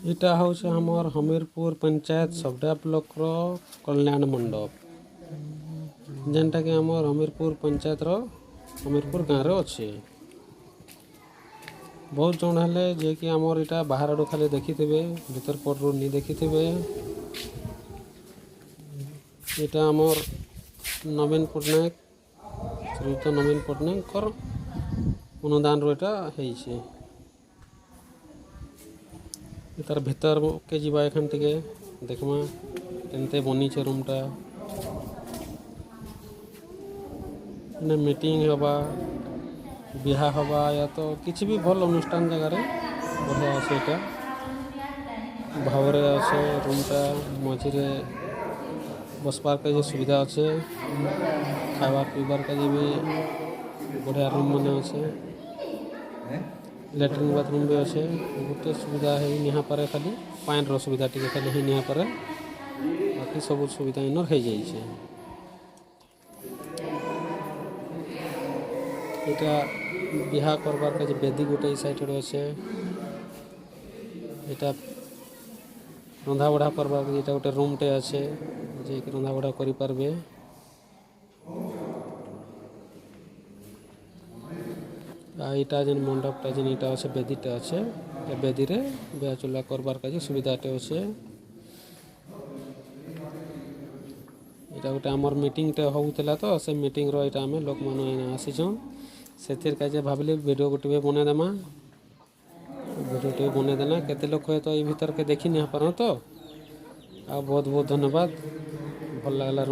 इटा हूँ हमर हमीरपुर पंचायत सबडा ब्लॉक रो कल्याण मंडप जेनटा कि हमर हमीरपुर पंचायत रो हमीरपुर गाँव रे अच्छे। बहुत जन हेले जे कि हमर इटा बाहर आड़ू खाली देखिथिबे भीतर पटरू नहीं देखिथिबे। इटा हमर नवीन पट्टनायक श्रीयुक्त नवीन पट्टनायक अनुदान रो इटा हेइछे। तार भीतर के जीवा एखन टिके देखमा केनते बनीचे रूमटा ने मीटिंग हवा बिहा हवा या तो किसी भी भल अनुष्ठान जगह बढ़िया अच्छे इटा भावरे अच्छे रूमटा मझे बसबार के सुविधा अच्छे खाबार पीबार का भी बढ़िया रूम मैंने अच्छे लैट्रिन बाथरूम भी अच्छे गोटे सुविधा है यहाँ पर खाली पानी रो सुविधा टी खाली है यहाँ पर बाकी सब सुविधा इनर हो जाइए। इटा बिहा करबार का बेदी गोटे साइड अच्छे इटा रंधा बढ़ा करबार इटा गोटे रूमटे अच्छे जे रंधा बढ़ा करि पारबे। इटा जेन मंडपटा जेन इटा अच्छे बेदीटा अच्छे बेदी रे बिहा चुला करबार का सुविधाटे अच्छे। इटा गोटे आमर मीटिंगटे होउतला तो से मीटिंग रो इटा आमे लोक माने आसीछन सेथिर का भाबली वीडियो गोटे बने देमा वीडियो टे बने देना केते लोक तो ये भीतर के देखी नहीं पार तो आ बहुत बहुत धन्यवाद भल लागला।